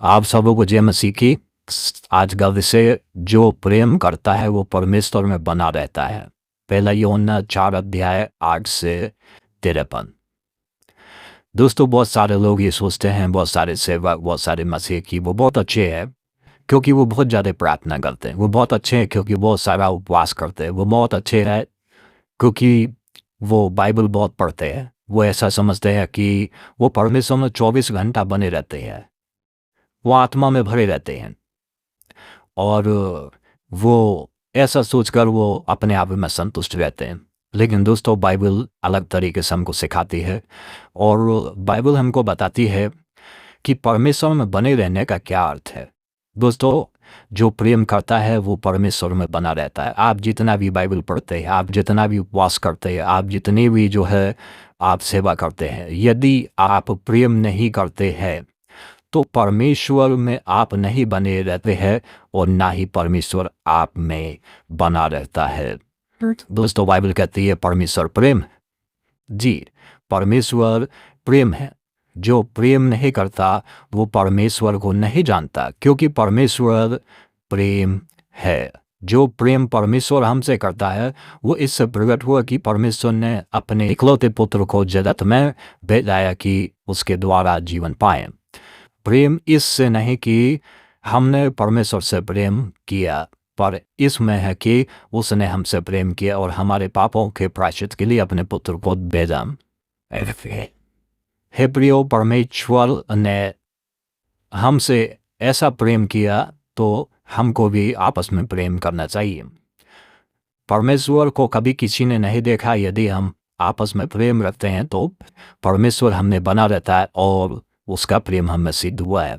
आप सबों को जय मसीह की। आज का विषय जो प्रेम करता है वो परमेश्वर में बना रहता है। पहला यूहन्ना 4 अध्याय 8 से 53। दोस्तों, बहुत सारे लोग ये सोचते हैं, बहुत सारे सेवक, बहुत सारे मसीह की वो बहुत अच्छे हैं क्योंकि वो बहुत ज़्यादा प्रार्थना करते हैं। वो बहुत अच्छे हैं क्योंकि बहुत सारा उपवास करते हैं। वो बहुत अच्छे हैं क्योंकि वो बाइबल बहुत पढ़ते हैं। वो ऐसा समझते हैं कि वो परमेश्वर में 24 घंटा बने रहते हैं। वो आत्मा में भरे रहते हैं और वो ऐसा सोचकर वो अपने आप में संतुष्ट रहते हैं। लेकिन दोस्तों, बाइबल अलग तरीके से हमको सिखाती है और बाइबल हमको बताती है कि परमेश्वर में बने रहने का क्या अर्थ है। दोस्तों, जो प्रेम करता है वो परमेश्वर में बना रहता है। आप जितना भी बाइबल पढ़ते हैं, आप जितना भी उपवास करते हैं, आप जितनी भी जो है आप सेवा करते हैं, यदि आप प्रेम नहीं करते हैं तो परमेश्वर में आप नहीं बने रहते हैं और ना ही परमेश्वर आप में बना रहता है। दोस्तों, बाइबल कहती है परमेश्वर प्रेम। जी, परमेश्वर प्रेम है। जो प्रेम नहीं करता वो परमेश्वर को नहीं जानता, क्योंकि परमेश्वर प्रेम है। जो प्रेम परमेश्वर हमसे करता है वो इससे प्रकट हुआ कि परमेश्वर ने अपने इकलौते पुत्र को जगत में भेजाया कि उसके द्वारा जीवन पाए। प्रेम इससे नहीं कि हमने परमेश्वर से प्रेम किया, पर इसमें है कि उसने हमसे प्रेम किया और हमारे पापों के प्रायश्चित के लिए अपने पुत्र को भेजा। हे प्रियो, परमेश्वर ने हमसे ऐसा प्रेम किया तो हमको भी आपस में प्रेम करना चाहिए। परमेश्वर को कभी किसी ने नहीं देखा। यदि हम आपस में प्रेम रखते हैं तो परमेश्वर हमने बना रहता है और उसका प्रेम हमें सिद्ध हुआ है।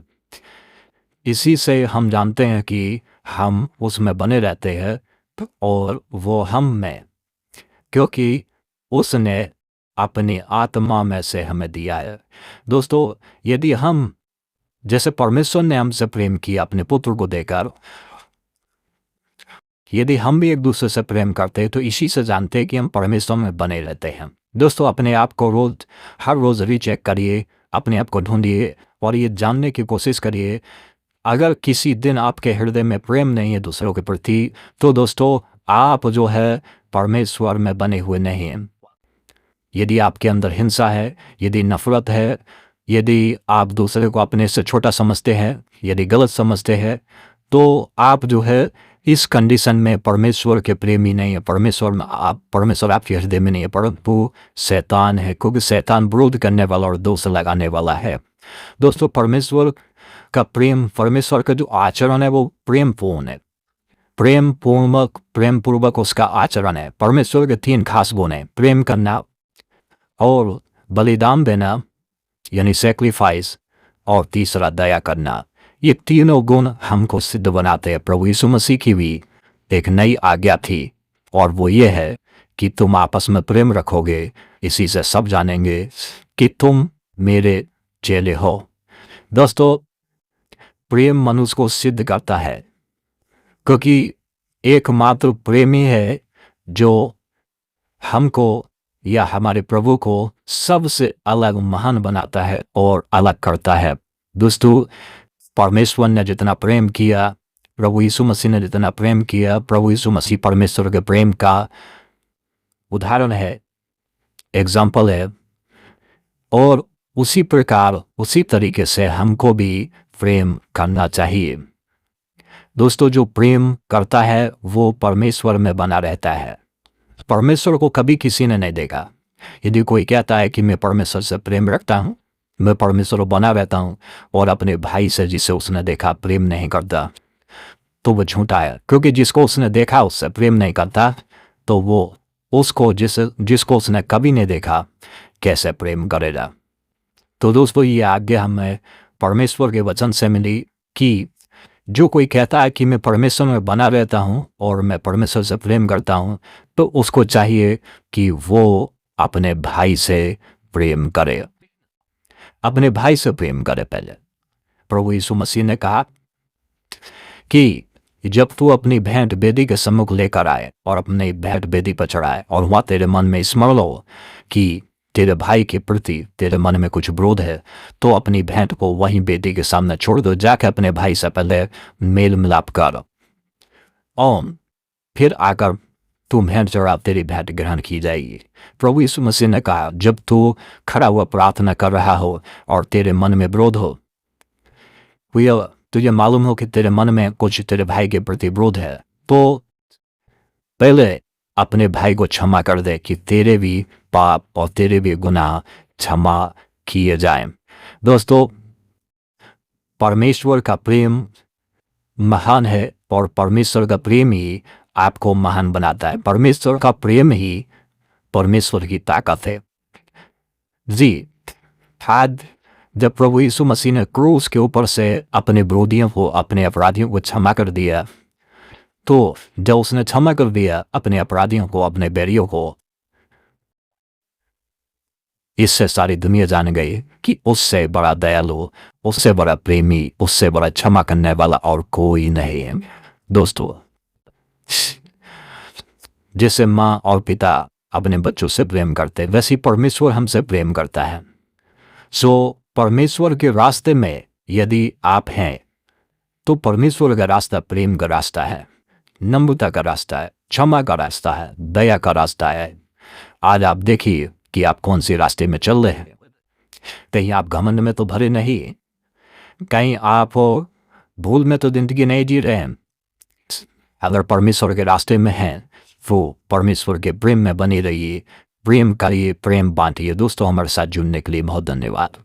इसी से हम जानते हैं कि हम उसमें बने रहते हैं और वो हम में, क्योंकि उसने अपनी आत्मा में से हमें दिया है। दोस्तों, यदि हम जैसे परमेश्वर ने हमसे प्रेम किया अपने पुत्र को देकर, यदि हम भी एक दूसरे से प्रेम करते हैं तो इसी से जानते हैं कि हम परमेश्वर में बने रहते हैं। दोस्तों, अपने आप को हर रोज़ रीचेक करिए, अपने आप को ढूंढिए और ये जानने की कोशिश करिए। अगर किसी दिन आपके हृदय में प्रेम नहीं है दूसरों के प्रति, तो दोस्तों आप जो है परमेश्वर में बने हुए नहीं हैं। यदि आपके अंदर हिंसा है, यदि नफरत है, यदि आप दूसरे को अपने से छोटा समझते हैं, यदि गलत समझते हैं, तो आप जो है इस कंडीशन में परमेश्वर के प्रेमी नहीं है। परमेश्वर आपके हृदय में नहीं है, परंतु शैतान है, क्योंकि शैतान विरोध करने वाला और दोष लगाने वाला है। दोस्तों, परमेश्वर का प्रेम, परमेश्वर का जो आचरण है वो प्रेमपूर्ण है। प्रेम पूर्वक उसका आचरण है। परमेश्वर के 3 खास गुण हैं: प्रेम करना और बलिदान देना यानी सेक्रीफाइस, और तीसरा दया करना। ये तीनों गुण हमको सिद्ध बनाते हैं। प्रभु यीशु मसीह की भी एक नई आज्ञा थी और वो ये है कि तुम आपस में प्रेम रखोगे, इसी से सब जानेंगे कि तुम मेरे चेले हो। दोस्तों, प्रेम मनुष्य को सिद्ध करता है, क्योंकि एकमात्र प्रेमी है जो हमको या हमारे प्रभु को सबसे अलग महान बनाता है और अलग करता है। दोस्तों, परमेश्वर ने जितना प्रेम किया, प्रभु यीशु मसीह ने जितना प्रेम किया, प्रभु यीशु मसीह परमेश्वर के प्रेम का उदाहरण है, एग्जाम्पल है, और उसी प्रकार उसी तरीके से हमको भी प्रेम करना चाहिए। दोस्तों, जो प्रेम करता है वो परमेश्वर में बना रहता है। परमेश्वर को कभी किसी ने नहीं देखा। यदि कोई कहता है कि मैं परमेश्वर से प्रेम रखता हूँ, मैं परमेश्वर को बना रहता हूँ, और अपने भाई से जिसे उसने देखा प्रेम नहीं करता, तो वो झूठा है। क्योंकि जिसको उसने देखा उससे प्रेम नहीं करता, तो वो उसको जिसको उसने कभी नहीं देखा कैसे प्रेम करेगा। तो दोस्तों, ये आज्ञा हमें परमेश्वर के वचन से मिली कि जो कोई कहता है कि मैं परमेश्वर में बना रहता हूँ और मैं परमेश्वर से प्रेम करता हूँ, तो उसको चाहिए कि वो अपने भाई से प्रेम करे। अपने भाई से प्रेम करे। पहले प्रभु यीशु मसीह ने कहा कि जब तू अपनी भेंट बेदी के सम्मुख लेकर आए और अपनी भेंट बेदी पर चढ़ाए और वहाँ तेरे मन में स्मरण हो कि तेरे भाई के प्रति तेरे मन में कुछ विरोध है तो अपनी भेंट को वहीं बेटी के सामने छोड़ दो, जाकर अपने भाई से पहले मेल मिलाप कर और फिर आकर तू भेंट चढ़ा, तेरी भेंट ग्रहण की जाएगी। प्रभु यीशु मसीह ने कहा, जब तू खड़ा हुआ प्रार्थना कर रहा हो और तेरे मन में विरोध हो, तुझे मालूम हो कि तेरे मन में कुछ तेरे भाई के प्रति विरोध है, तो पहले अपने भाई को क्षमा कर दे कि तेरे भी पाप और तेरे भी गुनाह क्षमा किए जाएं। दोस्तों, परमेश्वर का प्रेम महान है और परमेश्वर का प्रेम ही आपको महान बनाता है। परमेश्वर का प्रेम ही परमेश्वर की ताकत है। जी, आज जब प्रभु यीशु मसीह ने क्रूस के ऊपर से अपने विरोधियों को, अपने अपराधियों को क्षमा कर दिया, तो जब उसने क्षमा कर दिया अपने अपराधियों को, अपने बैरियों को, इससे सारी दुनिया जान गई कि उससे बड़ा दयालु, उससे बड़ा प्रेमी, उससे बड़ा क्षमा करने वाला और कोई नहीं है। दोस्तों, जैसे माँ और पिता अपने बच्चों से प्रेम करते, वैसे परमेश्वर हमसे प्रेम करता है। सो परमेश्वर के रास्ते में यदि आप हैं तो परमेश्वर का रास्ता प्रेम का रास्ता है, नम्रता का रास्ता है, क्षमा का रास्ता है, दया का रास्ता है। आज आप देखिए कि आप कौन से रास्ते में चल रहे हैं। कहीं आप घमंड में तो भरे नहीं, कहीं आप भूल में तो जिंदगी नहीं जी रहे हैं। अगर परमेश्वर के रास्ते में हैं वो परमेश्वर के प्रेम में बनी रहिए, प्रेम करिए, प्रेम बांटिए। दोस्तों, हमारे साथ जुड़ने के लिए बहुत धन्यवाद।